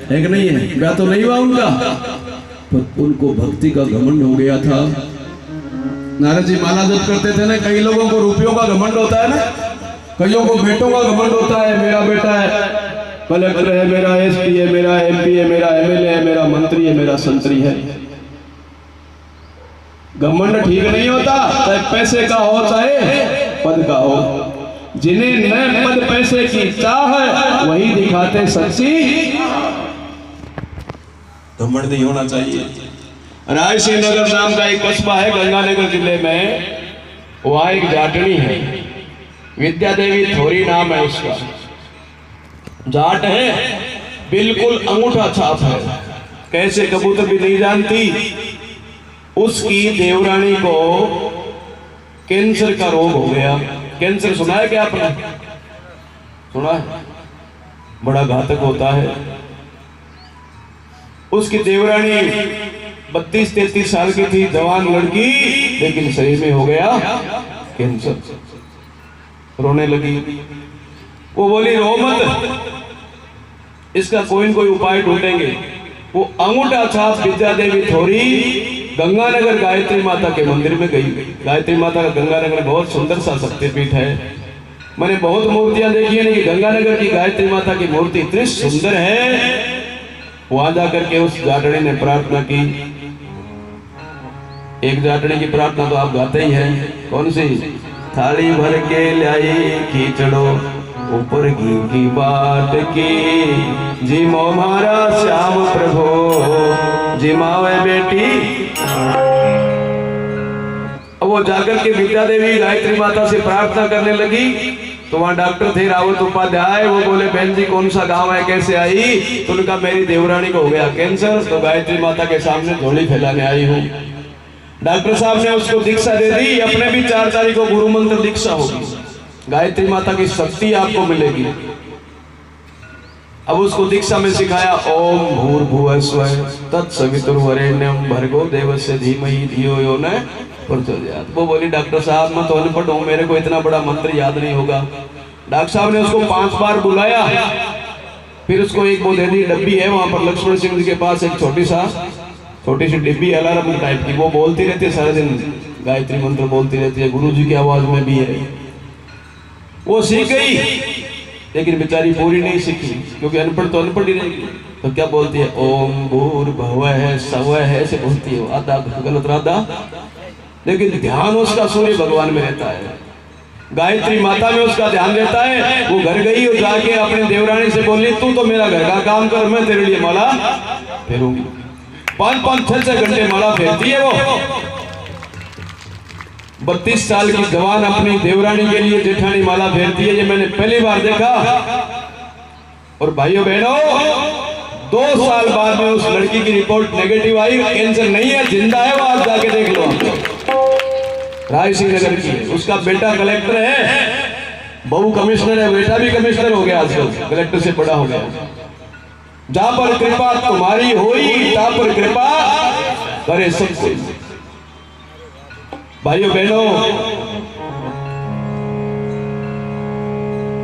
है कि नहीं है? ब्याह तो नहीं हुआ उनका, पर उनको भक्ति का घमंड हो गया था। नारद जी माला जप करते थे ना, कई लोगों को रुपयों का घमंड होता है ना, कईयों को बेटों का घमंड होता है, मेरा बेटा है कलेक्टर है, मेरा एसपी है, मेरा एमपी है, मेरा एमएलए है, मेरा मंत्री है, मेरा संतरी है। घमंड ठीक नहीं होता, चाहे पैसे का हो चाहे पद का हो। जिन्हें न पद पैसे की चाह है वही दिखाते सच्ची, घमंड नहीं होना चाहिए। राय सिंह नगर नाम का एक कस्बा है गंगानगर जिले में, वहां एक जाटनी है, विद्या देवी थोरी नाम है उसका। जाट है, बिल्कुल अंगूठा छाप है, कैसे कबूतर भी नहीं जानती। उसकी देवरानी को कैंसर का रोग हो गया। कैंसर सुना है क्या आपने? सुना है, बड़ा घातक होता है। उसकी देवरानी 32-33 साल की थी, जवान लड़की, लेकिन शरीर में हो गया कैंसर। रोने लगी। वो बोली रो मत, इसका कोई न कोई उपाय ढूंढेंगे। वो अंगूठा छाप विद्या देवी थोरी गंगानगर गायत्री माता के मंदिर में गई। गायत्री माता का गंगानगर बहुत सुंदर सा शक्तिपीठ है। मैंने बहुत मूर्तियां देखी है, लेकिन गंगानगर की गायत्री माता की मूर्ति इतनी सुंदर है। वहां जाकर के उस जाटड़ी ने प्रार्थना की। एक जाटड़ी की प्रार्थना तो आप गाते ही हैं, कौन सी? थाली भर के लाई खींचड़ो ऊपर घी की बाट की, जिमो मारा श्याम प्रभु जिमावे बेटी। अब वो जाकर के विद्या देवी गायत्री माता से प्रार्थना करने लगी, तो वहां डॉक्टर थे रावत उपाध्याय। वो बोले बहन जी कौन सा गांव है, कैसे आई? तो उनका मेरी देवरानी को हो गया कैंसर, तो गायत्री माता के सामने झोली फैलाने आई हूँ। डॉक्टर साहब ने उसको दीक्षा दे दी, अपने भी 4 तारीख को गुरु मंत्र दीक्षा होगी, गायत्री माता की शक्ति आपको मिलेगी। अब उसको दीक्षा में सिखाया ओम भूर्भुवः स्वः तत्सवितुर्वरेण्यं भर्गो देवस्य धीमहि धियो यो न प्रचोदयात्। वो बोली डॉक्टर साहब मैं तो अनपढ़ हूँ, मेरे को इतना बड़ा मंत्र याद नहीं होगा। डॉक्टर साहब ने उसको 5 बार बुलाया, फिर उसको एक वो दे दी डब्बी है वहां पर लक्ष्मण सिंह जी के पास, एक छोटी सी डिब्बी अलार्म टाइप की, वो बोलती रहती है सारे दिन, गायत्री मंत्र बोलती रहती है, गुरु जी की आवाज में भी है। वो सीख गई, लेकिन बेचारी पूरी नहीं सीखी, क्योंकि अनपढ़ तो अनपढ़ ही रहेगी। तो क्या बोलती है? ओम भूर्भुवः स्वः ऐसे बोलती है, आधा गलत राधा, लेकिन ध्यान उसका सूर्य भगवान में रहता है, गायत्री माता में उसका ध्यान रहता है। वो घर गई और जाके अपने देवरानी से बोली तू तो मेरा घर का काम कर, मैं तेरे लिए माला फेरूंगी। 5-5, 6-6 घंटे माला फेरती है वो। 32 साल की जवान अपनी देवरानी के लिए जेठानी माला फेरती है, ये मैंने पहली बार देखा। और भाइयों बहनों, 2 साल बाद में उस लड़की की रिपोर्ट नेगेटिव आई, कैंसर नहीं है, जिंदा है। वो आप जाके देख लो, राय सिंह नगर की। उसका बेटा कलेक्टर है, बहू कमिश्नर है, बेटा भी कमिश्नर हो गया, आजकल कलेक्टर से बड़ा हो गया। जहां पर कृपा तुम्हारी होई, तहां पर कृपा करे सब कोई। भाइयों बहनों,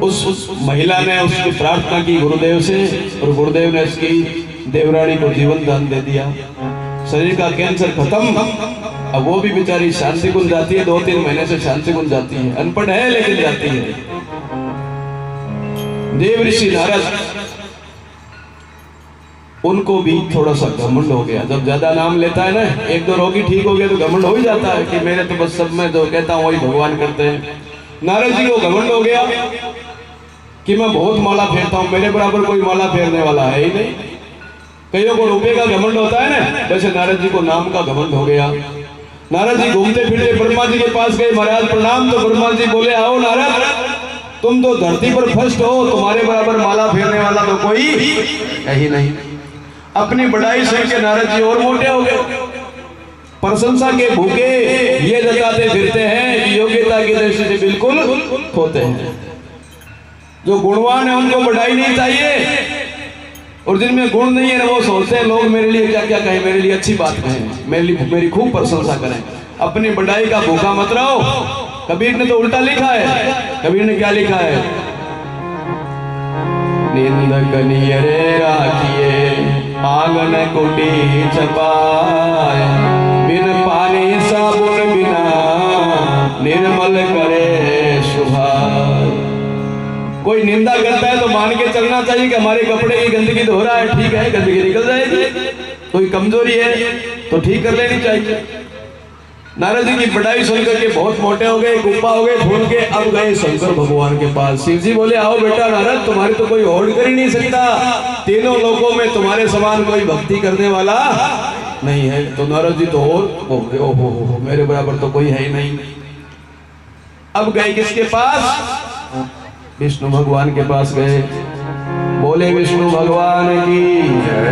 उस महिला ने उसकी प्रार्थना की गुरुदेव से, और गुरुदेव ने उसकी देवरानी को जीवन दान दे दिया। शरीर का कैंसर खत्म। अब वो भी बेचारी शांति कुंज जाती है, 2-3 महीने से शांति कुंज जाती है, अनपढ़ है लेकिन जाती है। देव ऋषि नारद, उनको भी थोड़ा सा घमंड हो गया। जब ज्यादा नाम लेता है ना, 1-2 रोगी ठीक हो गया तो घमंड हो ही जाता है कि मेरे तो बस सब में जो कहता हूँ वही भगवान करते हैं। नारद जी को घमंड हो गया कि मैं बहुत माला फेरता हूँ, मेरे बराबर कोई माला फेरने वाला है ही नहीं। कईयों को रुपये का घमंड होता है ना, वैसे नारद जी को नाम का घमंड हो गया। नारद जी घूमते फिरते ब्रह्मा जी के पास गए, महाराज प्रणाम। तो ब्रह्मा जी बोले आओ नारद, तुम तो धरती पर फर्स्ट हो, तुम्हारे बराबर माला फेरने वाला तो कोई है ही नहीं। अपनी बड़ाई सुन के नारद जी और मोटे हो गए। प्रशंसा के भूखे ये जताते फिरते हैं कि योग्यता की दृष्टि से बिल्कुल खोते हैं। जो गुणवान है उनको बढ़ाई नहीं चाहिए, और जिनमें गुण नहीं है ना, वो सोचते हैं लोग मेरे लिए क्या क्या कहें, मेरे लिए अच्छी बात कहें, मेरी खूब प्रशंसा करें। अपनी बढ़ाई का भूखा मत रहो। कबीर ने तो उल्टा लिखा है। कबीर ने क्या लिखा है? निंदक नियरे राखिए आंगन कुटी छपाए, बिन पानी साबुन बिना निर्मल करे सुभाए। कोई निंदा करता है तो मान के चलना चाहिए कि हमारे कपड़े की गंदगी तो हो रहा है, ठीक है, गंदगी निकल जाएगी। कोई कमजोरी है तो ठीक कर लेनी चाहिए। नारद जी की बड़ाई सुनकर के बहुत मोटे हो गए, गुप्पा हो गए, फूल के। अब गए शंकर भगवान के पास। शिव जी बोले, आओ बेटा नारद, तुम्हारी तो कोई होड़ कर ही नहीं सकता, तीनों लोगों में तुम्हारे समान कोई भक्ति करने वाला नहीं है। तो नारद जी तो और ओहो मेरे बराबर तो कोई है ही नहीं। अब गए किसके पास? विष्णु भगवान के पास गए। बोले विष्णु भगवान की जय।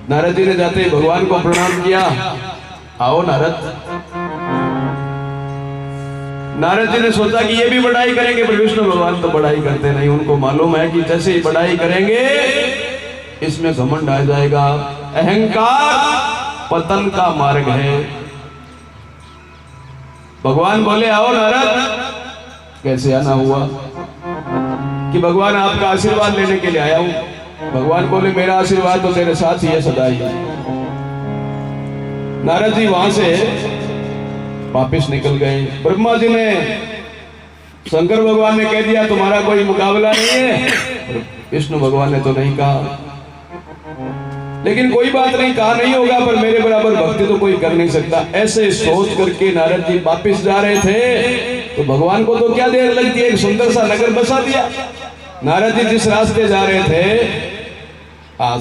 नारद जी ने जाते ही भगवान को प्रणाम किया। आओ नारद। नारद जी ने सोचा कि ये भी बढ़ाई करेंगे, पर विष्णु भगवान तो बढ़ाई करते नहीं। उनको मालूम है कि जैसे ही बढ़ाई करेंगे इसमें घमंड आ जाएगा। अहंकार पतन का मार्ग है। भगवान बोले, आओ नारद। कैसे आना हुआ? कि भगवान आपका आशीर्वाद लेने के लिए आया हूं। भगवान बोले, मेरा आशीर्वाद तो तेरे साथ ही है सदा ही। नारद जी वहां से वापिस निकल गए। ब्रह्मा जी ने, शंकर भगवान ने कह दिया तुम्हारा कोई मुकाबला नहीं है। विष्णु भगवान ने तो नहीं कहा, लेकिन कोई बात नहीं, कहा नहीं होगा, पर मेरे बराबर भक्ति तो कोई कर नहीं सकता। ऐसे सोच करके नारद जी वापिस जा रहे थे तो भगवान को तो क्या देर लगती है, एक सुंदर सा नगर बसा दिया। नारद जी जिस रास्ते जा रहे थे,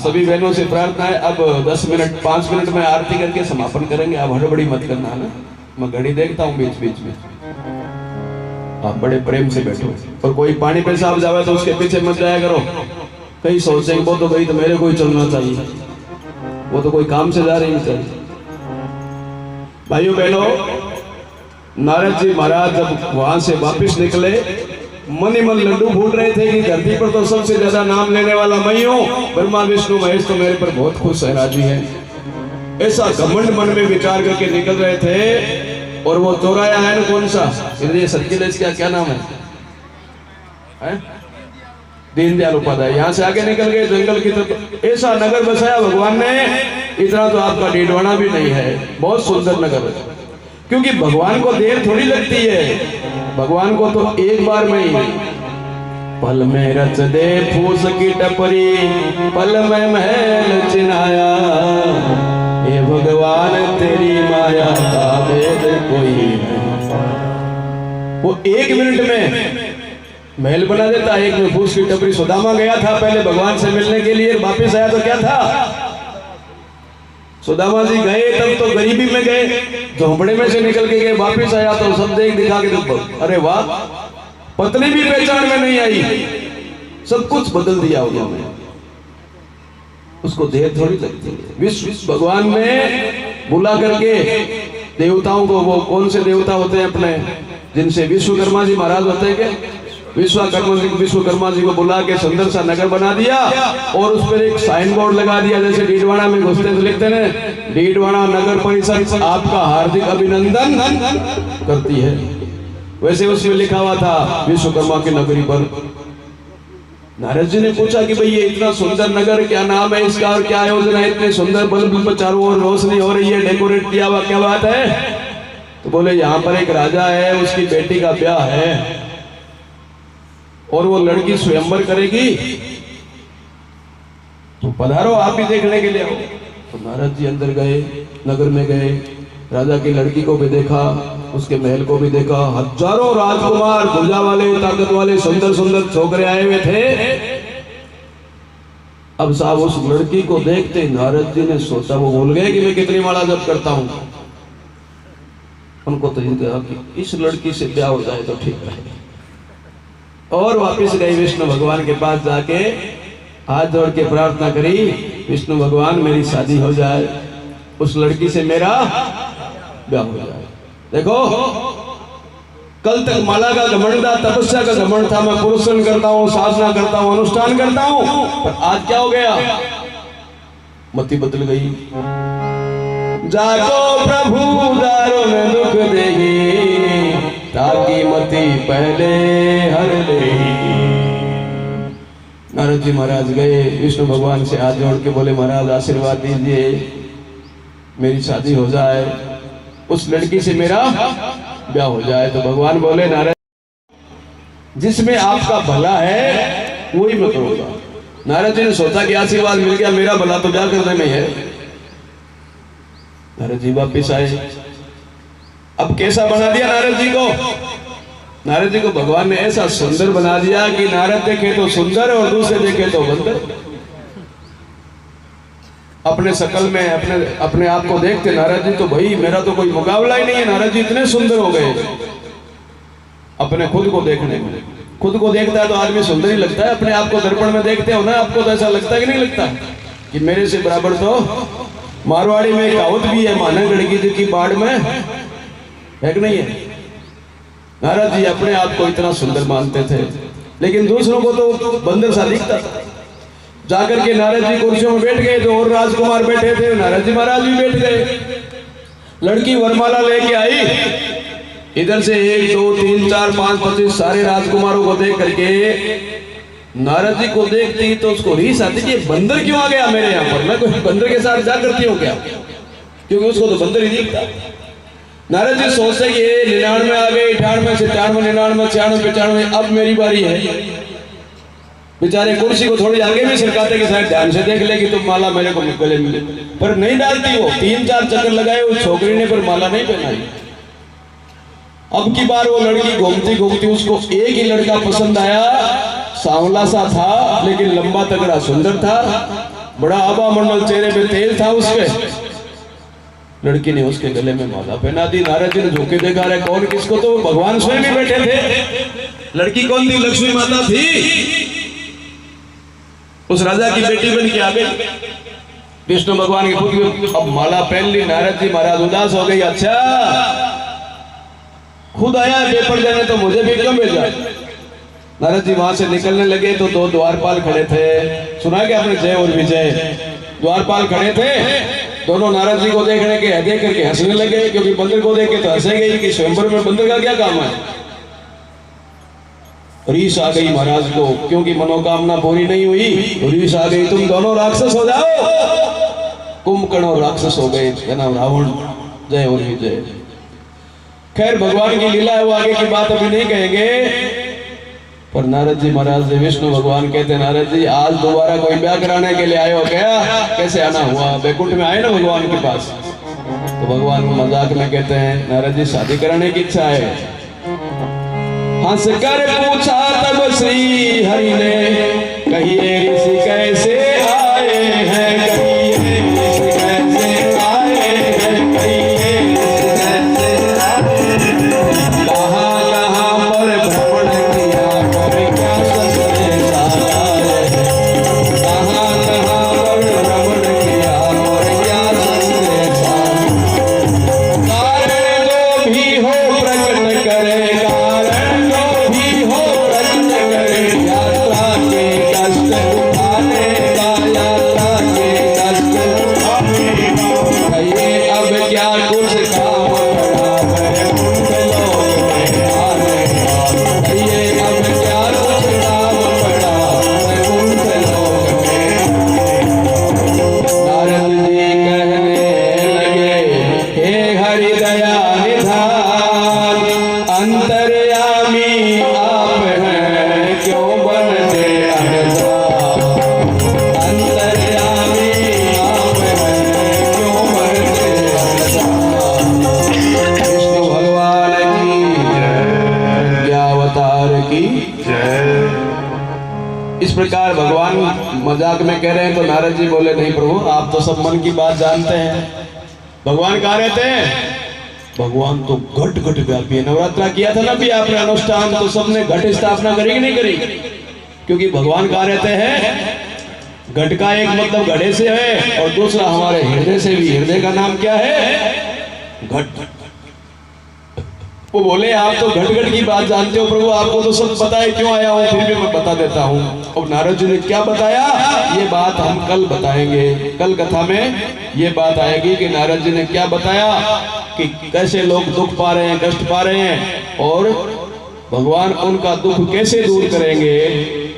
सभी बहनों से प्रार्थना है, अब 10 मिनट 5 मिनट में आरती करके समापन करेंगे। आप हड़बड़ी मत करना ना, मैं घड़ी देखता हूँ बीच बीच में, आप बड़े प्रेम से बैठो। और कोई पानी पेशाब जावे तो उसके पीछे मत जाया करो। कहीं सोचेंगे वो तो गई तो मेरे को ही चलना चाहिए, वो तो कोई काम से जा रही है। भाइयों बहनों, नारद जी महाराज जब वहां से वापिस निकले, मन ही मन लड्डू फूट रहे थे कि धरती पर तो सबसे ज्यादा नाम लेने वाला मैं ही हूं। ब्रह्मा विष्णु महेश तो मेरे पर बहुत खुश है, राजी है। ऐसा घमंड मन में विचार करके निकल रहे थे। और वो चौराया है ना, कौन सा इंद्रिय सर्किल, इसका क्या नाम है? दीनदयाल उपाध्याय। यहाँ से आगे निकल गए जंगल की तरफ। ऐसा नगर बसाया भगवान ने, इतना तो आपका डीडवाना भी नहीं है। बहुत सुंदर नगर है, क्योंकि भगवान को देर थोड़ी लगती है। भगवान को तो एक बार में ही, पल में रच दे फूस की टपरी, पल में महल चिनाया, हे भगवान तेरी माया का भेद कोई नहीं। वो 1 मिनट में महल बना देता। एक में फूस की टपरी। सुदामा गया था पहले भगवान से मिलने के लिए, वापिस आया तो क्या था? सुदामा जी गए तब तो गरीबी में गए, झोंपड़े में से निकल के गए, वापिस आया तो सब देख दिखा के तो अरे वाह, पत्नी भी पहचान में नहीं आई, सब कुछ बदल दिया उन्होंने। उसको देर थोड़ी लगती है। विश्व भगवान ने बुला करके देवताओं को, वो कौन से देवता होते हैं अपने, जिनसे विश्वकर्मा जी महाराज होते हैं क्या, विश्वकर्मा जी को बुला के सुंदर सा नगर बना दिया। और उस पर एक साइन बोर्ड लगा दिया, जैसे डीडवाना में घुसते तो लिखते हैं, डीडवाना नगर परिषद आपका हार्दिक अभिनंदन करती है। वैसे उसमें लिखा हुआ था विश्वकर्मा की नगरी पर। नारद जी ने पूछा कि भाई ये इतना सुंदर नगर, क्या नाम है इसका और क्या योजना है? इतने सुंदर बल्ब चारों ओर रोशनी हो रही है, डेकोरेट किया हुआ, क्या बात है? तो बोले यहाँ पर एक राजा है, उसकी बेटी का ब्याह है और वो लड़की स्वयंवर करेगी, तो पधारो आप भी देखने के लिए आओ। तो नारद जी अंदर गए, नगर में गए, राजा की लड़की को भी देखा, उसके महल को भी देखा। हजारों राजकुमार, भुजा वाले, ताकत वाले, सुंदर सुंदर छोकरे आए हुए थे। अब साहब उस लड़की को देखते नारद जी ने सोचा, वो भूल गए कि मैं कितनी माला जप करता हूं। उनको तो कि इस लड़की से ब्याह हो जाए तो ठीक रहेगा। और वापिस गए विष्णु भगवान के पास, जाके हाथ जोड़ के प्रार्थना करी, विष्णु भगवान मेरी शादी हो जाए, उस लड़की से मेरा ब्याह हो जाए। देखो कल तक माला का घमंड था, तपस्या का घमंड था, मैं पुरुषन करता हूँ, साधना करता हूँ, अनुष्ठान करता हूँ, पर आज क्या हो गया? मति बदल गई। जागो प्रभु दारुण दुख देगी, ताकि मति पहले हर ले। नारद जी महाराज गए, विष्णु भगवान से हाथ जोड़ के बोले महाराज आशीर्वाद दीजिए, मेरी शादी हो जाए, उस लड़की से मेरा ब्याह हो जाए। तो भगवान बोले नारद जिसमें आपका भला है वही मैं करूंगा। नारद जी ने सोचा कि आशीर्वाद मिल गया, मेरा भला तो ब्याह करने में है। नारद जी वापिस आए। अब कैसा बना दिया नारद जी को? नारद जी को भगवान ने ऐसा सुंदर बना दिया कि नारद देखे तो सुंदर और दूसरे देखे तो बंदर। अपने शकल में अपने आप को देखते नारद जी तो भाई मेरा तो कोई मुकाबला ही नहीं है। नारद जी इतने सुंदर हो गए अपने खुद को देखने में। खुद को देखता है तो आदमी सुंदर ही लगता है। अपने आप को दर्पण में देखते हो ना, आपको तो ऐसा लगता है कि नहीं लगता कि मेरे से बराबर तो मारवाड़ी में कहावत भी है, माना गड़गी जी की बाढ़ में है कि नहीं है। नारद जी अपने आप को इतना सुंदर मानते थे, लेकिन दूसरों को तो बंदर सा दिखता था। जाकर के नारद जी कुर्सियों में बैठ गए तो और राजकुमार बैठे थे, नारद जी महाराज भी बैठ गए। लड़की वरमाला लेके आई, इधर से 1 2 3 4 5 25 सारे राजकुमारों को देख करके नारद जी को देखती तो उसको रीस आती कि बंदर क्यों आ गया मेरे यहाँ पर, मैं कोई बंदर के साथ जा करती हूँ क्या, क्योंकि उसको तो बंदर ही दिखता। नारद जी सोचते कि 99 आ गए, 98 97 99 96 95 अब मेरी बारी है। बेचारे कुर्सी को थोड़ी आगे भी सरकाते कि शायद ध्यान से देख ले कि तुम माला मेरे को गले मिले, पर नहीं डालती वो। 3 4 चक्कर लगाए उस छोकरी ने, पर माला नहीं पहनाई। अब की बार वो लड़की घूमती घूमती उसको एक ही लड़का पसंद आया, सांवला सा था लेकिन लंबा तगड़ा सुंदर था, बड़ा आबा मंडल, चेहरे पे तेल था उसके। लड़की ने उसके गले में माला पहना दी। नारद जी ने झुके देखा रहे कौन किसको, तो भगवान स्वयं ही बैठे थे। लड़की कौन थी? लक्ष्मी माता थी, उस राजा की बेटी बन के आ गई। विष्णु भगवान की खुद अब माला पहन ली। नारद जी महाराज उदास हो गई, अच्छा खुद आया पेपर देने तो मुझे भी क्यों भेजा। नारद जी वहां से निकलने लगे तो 2 द्वारपाल खड़े थे। सुना क्या आपने, जय और विजय। द्वारपाल खड़े थे, दोनों नारद जी को देखने के देख करके हंसने लगे, क्योंकि बंदर को देख के तो हंसेंगे ही कि स्वयंवर में बंदर का क्या काम है। रीस आ गई महाराज को, क्योंकि मनोकामना पूरी नहीं हुई। रीस आ गई, तुम दोनों राक्षस हो जाओ। कुंभकर्ण राक्षस हो गए, क्या नाम रावण। जय और विजय। खैर भगवान की लीला है, वो आगे की बात अभी नहीं कहेंगे। पर नारद जी महाराज से विष्णु भगवान कहते हैं, नारद जी आज दोबारा कोई ब्याह कराने के लिए आए हो क्या? कैसे आना हुआ? बैकुंठ में आए ना भगवान के पास। तो भगवान मजाक में कहते हैं, नारद जी शादी कराने की इच्छा है। हंस कर पूछा तब श्री हरि ने, कहिए ऋषि कैसे आए हैं, कहिए ऋषि कैसे आए हैं, कहिए ऋषि कैसे आए हैं। कहाँ कहाँ पर भ्रमण किया, पर क्या संदेश आया है। कहाँ कहाँ पर भ्रमण किया, पर क्या संदेश आया। कारण जो भी हो प्रकट करे, इस प्रकार भगवान मजाक में कह रहे हैं। तो नारद जी बोले, नहीं प्रभु आप तो सब मन की बात जानते हैं। भगवान कहाँ रहते हैं? भगवान तो घट घट व्यापी है। नवरात्रा किया था ना भी आपने अनुष्ठान, तो सबने घट स्थापना करी कि नहीं करी? क्योंकि भगवान कहाँ रहते हैं? घट का एक मतलब घड़े से है और दूसरा हमारे हृदय से भी। हृदय का नाम क्या है? घट। वो बोले आप तो घट घट की बात जानते हो प्रभु, आपको तो सब पता है, क्यों आया हूँ? फिर भी मैं बता देता हूँ। और नारद जी ने क्या बताया, ये बात हम कल बताएंगे। कल कथा में ये बात आएगी कि नारद जी ने क्या बताया, कि कैसे लोग दुख पा रहे हैं, कष्ट पा रहे हैं, और भगवान उनका दुख कैसे दूर करेंगे।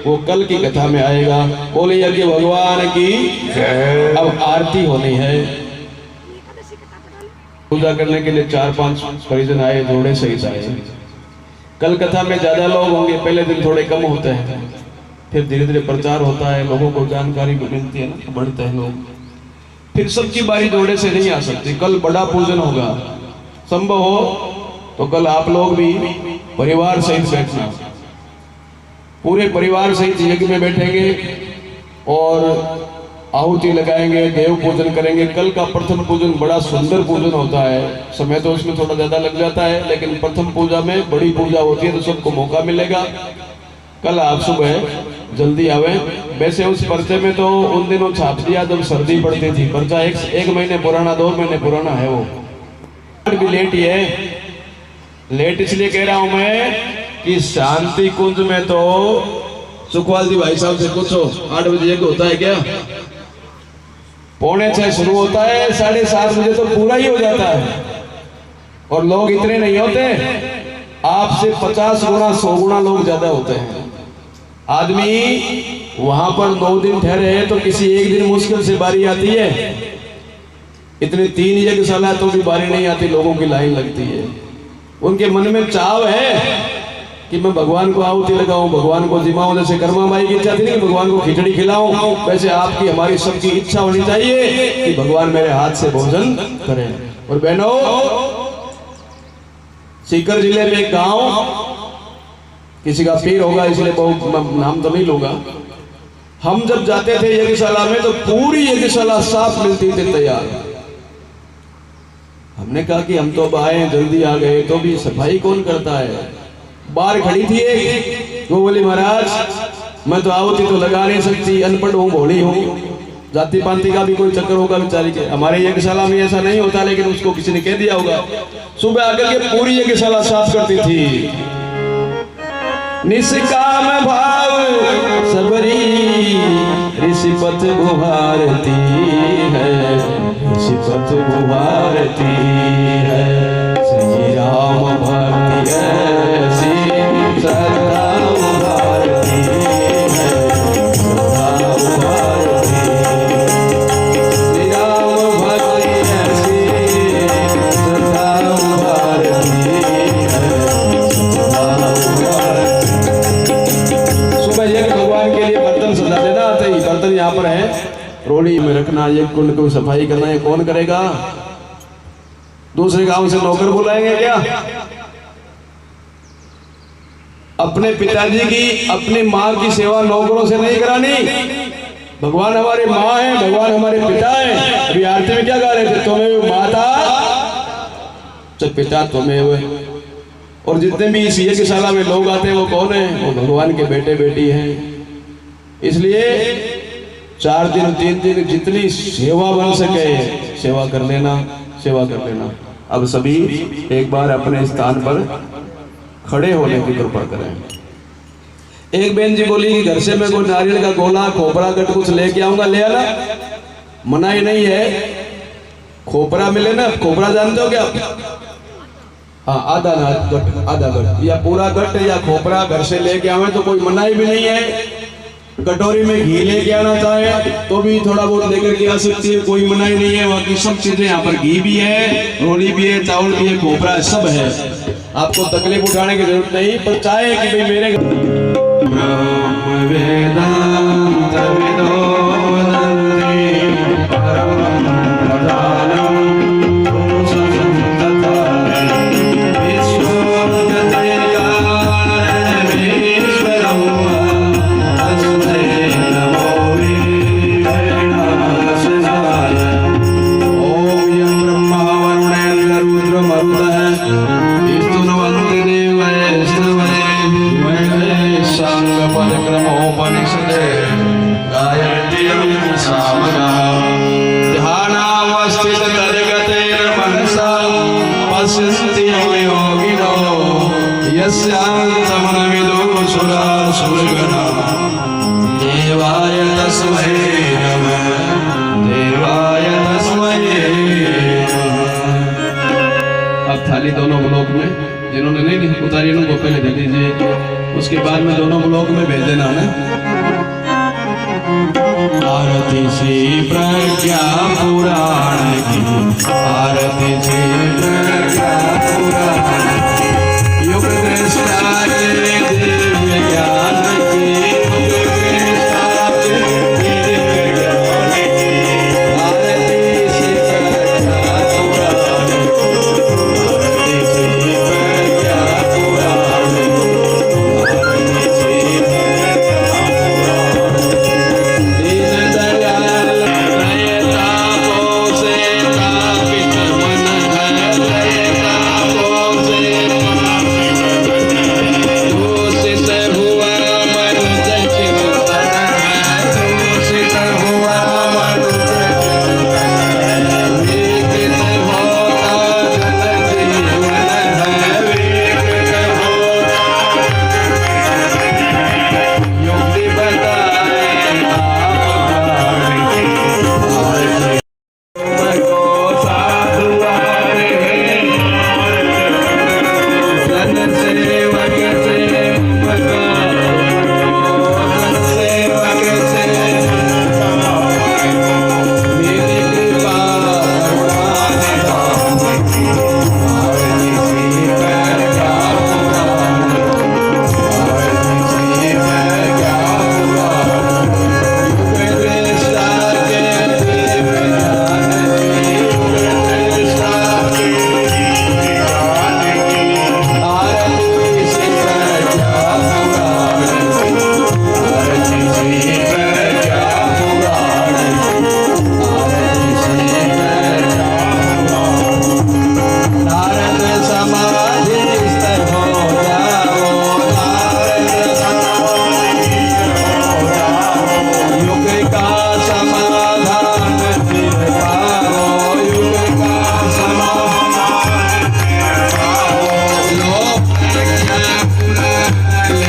वो कल की कथा में आएगा। बोले यज्ञ भगवान की जय। अब आरती होनी है। पूजा करने के लिए 4-5 परिजन आए, जोड़े सहित आए। कल कथा में ज्यादा लोग होंगे, पहले दिन थोड़े कम होते हैं, फिर धीरे धीरे प्रचार होता है, लोगों को जानकारी मिलती है ना, बढ़ते हैं लोग। फिर सबकी बारी जोड़े से नहीं आ सकती। कल बड़ा पूजन होगा, संभव हो तो कल आप लोग भी परिवार सहित बैठना, पूरे परिवार सहित यज्ञ में बैठेंगे और आहुति लगाएंगे, देव पूजन करेंगे। कल का प्रथम पूजन बड़ा सुंदर पूजन होता है। समय तो उसमें थोड़ा ज्यादा लग जाता है, लेकिन प्रथम पूजा में बड़ी पूजा होती है, तो सबको मौका मिलेगा। कल आप सुबह जल्दी आवे। वैसे उस पर्चे में तो उन दिनों छाप दिया जब सर्दी पड़ती थी, पर्चा एक महीने पुराना, 2 महीने पुराना है। वो भी लेट ही है। लेट इसलिए कह रहा हूं मैं कि शांति कुंज में तो सुखवाल जी भाई साहब से पूछो, 8 बजे यज्ञ होता है क्या? 5:45 शुरू होता है, 7:30 बजे तो पूरा ही हो जाता है। और लोग इतने नहीं होते, आपसे 50 गुना 100 गुना लोग ज्यादा होते हैं। आदमी वहां पर 9 दिन ठहरे हैं तो किसी एक दिन मुश्किल से बारी आती है। इतने 3 यज्ञशाला तो भी बारी नहीं आती, लोगों की लाइन लगती है। उनके मन में चाव है कि मैं भगवान को आहुति लगाऊं, भगवान को जिमाऊं। जैसे कर्मा माई की इच्छा थी कि भगवान को खिचड़ी खिलाऊं, वैसे आपकी हमारी सबकी इच्छा होनी चाहिए कि भगवान मेरे हाथ से भोजन करें। और बहनों, सीकर जिले में एक गांव, किसी का पीर होगा इसलिए बहुत नाम तो नहीं लूंगा। हम जब जाते थे यज्ञशाला में तो पूरी यज्ञशाला साफ मिलती थी, तैयार। हमने कहा कि हम तो अब आए जल्दी आ गए, तो भी सफाई कौन करता है? बाहर खड़ी थी एक, वो बोली महाराज मैं तो आहुति तो लगा नहीं सकती, अनपढ़ हूँ, भोली हूँ। जाति पांति का भी कोई चक्कर होगा बेचारी के। हमारे यज्ञशाला में ऐसा नहीं होता, लेकिन उसको किसी ने कह दिया होगा। सुबह आकर के पूरी यज्ञशाला साफ करती थी। निष्काम भाव सबरी ऋषिपथ गुहारती है, ऋषिपथ गुहारती है। श्री राम भक्ति ऐसी सदा उभारती है, सदा उभारती। श्री राम भक्ति ऐसी सदा उभारती है, सदा उभारती। सुबह यज्ञ भगवान के लिए बर्तन सजा देना आता ही। बर्तन यहाँ पर है, रोड़ी में रखना, यज्ञ कुंड को सफाई करना, ये कौन करेगा? दूसरे गांव से नौकर बुलाएंगे क्या? अपने पिताजी की, अपनी माँ की सेवा नौकरों से नहीं करानी। भगवान हमारे माँ है, भगवान हमारे पिता है। अभी आरती में क्या गा रहे थे? तुम्हें माता च पिता तुम्हें। और जितने भी इस यज्ञशाला में लोग आते हैं वो कौन है? वो भगवान के बेटे बेटी हैं। इसलिए 4 दिन 3 दिन जितनी सेवा बन सके सेवा कर लेना, सेवा कर लेना। अब सभी एक बार अपने स्थान पर खड़े होने की कृपा करें। एक बहन जी बोली कि घर से मैं कोई नारियल का गोला, खोपरा, गट कुछ लेके आऊंगा, ले आना, मनाही नहीं है। खोपरा मिले ना, खोपरा जानते हो क्या? हाँ, आधा गट, आधा गट या पूरा गट या खोपरा घर से लेके आवे तो कोई मनाही भी नहीं है। कटोरी में घी लेके आना चाहे तो भी थोड़ा बहुत लेकर के आ सकती है, कोई मनाही नहीं है। बाकी सब चीजें यहाँ पर, घी भी है, रोटी भी है, चावल भी है, खोपरा है, सब है। आपको तकलीफ उठाने की जरूरत नहीं। पर चाहे कि भाई मेरे ब्रह्म वेदांत विदोदन्ति परमं प्रधानम देवाय तस्मै नमः, देवाय तस्मै नमः। अब थाली दोनों ब्लॉक में जिन्होंने नहीं उतारी उनको पहले दे दीजिए, उसके बाद में दोनों ब्लॉक में भेज देना ना। आरती श्री प्रज्ञा पुराण की, आरती श्री प्रज्ञा पुराण की, युग दृष्टा के दिव्य ज्ञान की, युग दृष्टा के दिव्य ज्ञान की, आरती श्री प्रज्ञा पुराण की, आरती श्री प्रज्ञा पुराण की, आरती श्री प्रज्ञा पुराण की। दीन दयाल नय तापों से तापित मन है, नय तापों से दूषित हुआ मनुष्य चिंतन है, दूषित हुआ मनुष्य चिंतन है, विकृत होता जन जीवन है, विकृत होता युक्ति बताए आप को साधुवारे सन सेवक से सन सेवक से मेरी कृपा करवाने आरती श्री प्रज्ञा पुराण, आरती श्री प्रज्ञा पुराण, युग दृष्टा के दिव्य ज्ञान की, युग दृष्टा के दिव्य ज्ञान की, आरती श्री प्रज्ञा पुराण की, आरती श्री प्रज्ञा पुराण की, आरती श्री प्रज्ञा पुराण की। नारद समाधिस्थ हो जाओ, नारद समाधिस्थ हो जाओ, युग का समाधान फिर पाओ, युग का समाधान फिर पाओ, लोक प्रज्ञा पुराण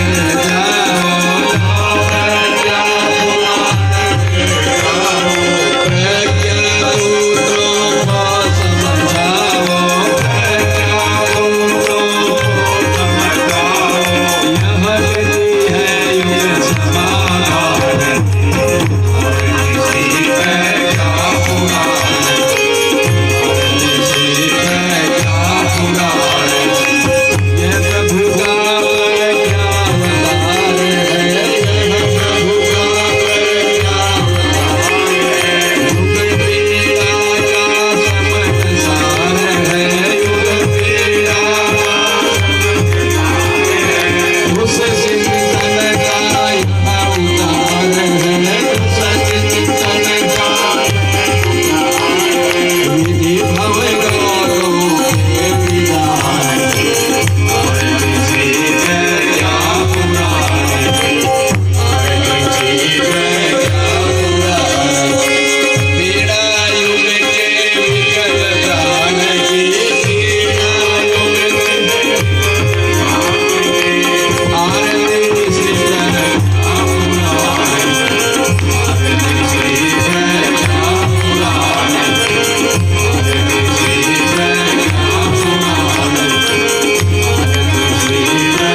ले जाओ, लोक प्रज्ञा पुराण ले जाओ, प्रज्ञा सूत्रों को समझाओ, प्रज्ञा सूत्रों को समझाओ, यह विधि है युग समाधान की, आरती श्री प्रज्ञा पुराण की, आरती श्री प्रज्ञा पुराण की। यह प्रभु का प्रज्ञा अवतार है, यह प्रभु का प्रज्ञा अवतार है, युग पीड़ा का समझ सार है, युग पीड़ा का समझ सार है, उस चिंतन का यह अवतार है, उस चिंतन का विधि भव रोगों के विदान की, आरती श्री प्रज्ञा पुराण की, आरती श्री प्रज्ञा पुराण की। पीड़ा युग के विकल प्राण की, पीड़ा युग के विकल प्राण की, आरती श्री प्रज्ञा पुराण की, आरती श्री प्रज्ञा पुराण की, आरती श्री प्रज्ञा पुराण की, आरती श्री प्रज्ञा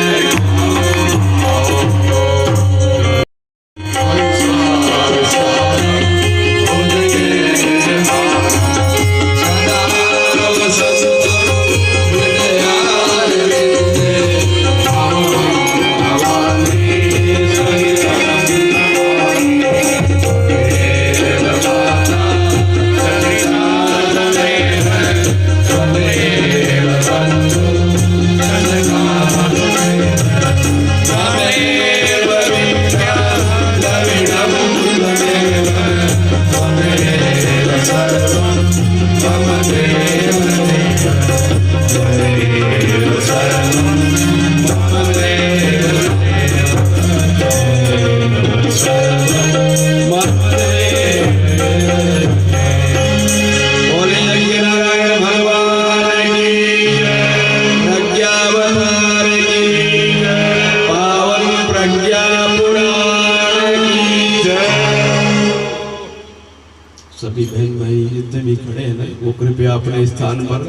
सभी बहन भाई जितने भी खड़े हैं ना वो कृपया अपने स्थान पर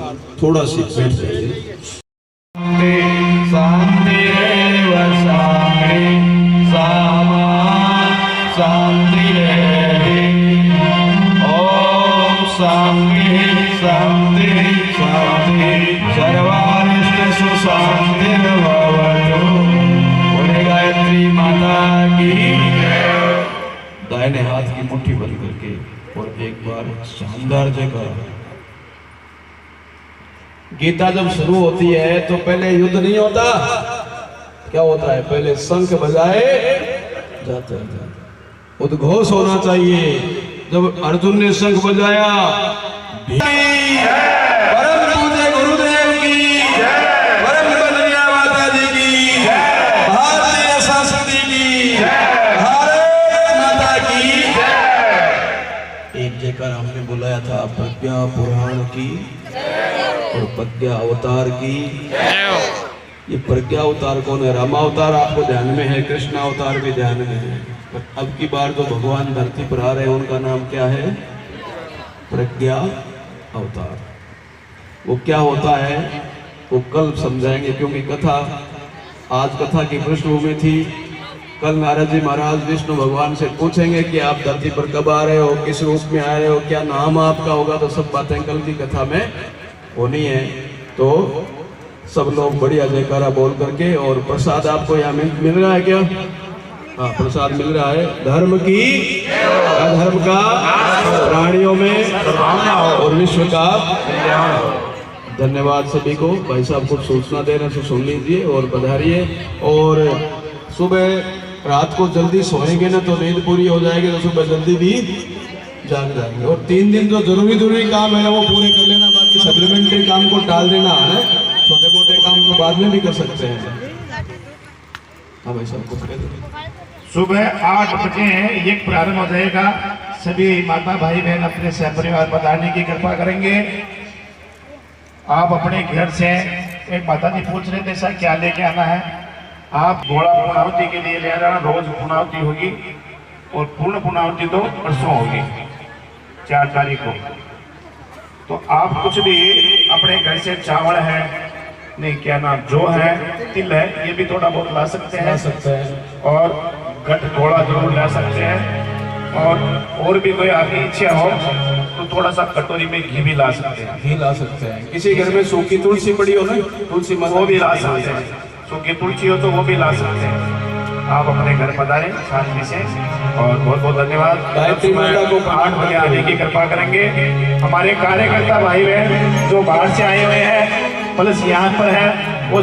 थोड़ा सी बैठ जाइए। शांति शांतिरेव शांति सामा शांतिरेहि ओम शांति शांति शांति सर्वारिष्टेषु शांतिर्भवतु। बोले गायत्री माता की। दाहिने हाथ की मुट्ठी बंद करके और एक बार शानदार जयकारा। गीता जब शुरू होती है तो पहले युद्ध नहीं होता, क्या होता है? पहले शंख बजाए जाते हैं, उद्घोष होना चाहिए। जब अर्जुन ने शंख बजाया, परम पूज्य गुरुदेव की, परम बंदनिया माता जी की, भारतीय संस्कृति की, भारत माता की। एक जयकार हमने बुलाया था प्रज्ञा पुराण की और प्रज्ञा अवतार की। ये प्रज्ञा अवतार कौन है? रामावतार आपको ध्यान में है, कृष्ण अवतार भी ध्यान में है। अब की बार जो भगवान धरती पर आ रहे हैं उनका नाम क्या है? प्रज्ञा अवतार। वो क्या होता है वो कल समझाएंगे, क्योंकि कथा आज कथा की पृष्ठभूमि थी। कल नारद जी महाराज विष्णु भगवान से पूछेंगे कि आप धरती पर कब आ रहे हो, किस रूप में आ रहे हो, क्या नाम आपका होगा। तो सब बातें कल की कथा में होनी है। तो सब लोग बढ़िया जयकारा बोल करके। और प्रसाद आपको यहाँ मिल रहा है क्या? हाँ, प्रसाद मिल रहा है। धर्म की अधर्म का प्राणियों में और विश्व का कल्याण। धन्यवाद सभी को। भाई साहब कुछ सूचना दे रहे हैं तो सुन लीजिए और बधाइए। और सुबह रात को जल्दी सोएंगे ना तो नींद पूरी हो जाएगी, तो सुबह जल्दी भी जाग जाएंगे। और 3 दिन जो जरूरी काम है ना वो पूरे कर लेना, बाकी सप्लीमेंट्री काम को टाल देना है। छोटे मोटे काम तो बाद में भी कर सकते हैं। हाँ भाई साहब कुछ कह दो। सुबह 8 बजे ये प्रारंभ हो जाएगा। सभी माता भाई बहन अपने सहपरिवार पधारने की कृपा करेंगे। आप अपने घर से, एक माता जी पूछ रहे थे सर क्या लेके आना है, आप घोड़ा पूर्णावती के लिए ले जाना। रोज पूर्णावती होगी और पूर्ण पूर्णावती तो परसों होगी 4 तारीख को। तो आप कुछ भी अपने घर से चावल है, नहीं क्या नाम जो है, तिल है, ये भी थोड़ा बहुत ला सकते हैं और घट घोड़ा जरूर ला सकते हैं। और भी कोई आपकी इच्छा हो तो थोड़ा सा कटोरी में घी भी ला सकते हैं। घी ला सकते हैं। किसी घर में सूखी तुलसी पड़ी हो ना, तुलसी वो भी ला सकते हैं। सूखी तुलसी हो तो वो भी ला सकते हैं। आप अपने घर पधारें शांति से। और बहुत बहुत धन्यवाद। गायत्री माता को 8 बजे आने की कृपा करेंगे। हमारे कार्यकर्ता भाई बहन जो बाहर से आए हुए हैं प्लस यहाँ पर है वो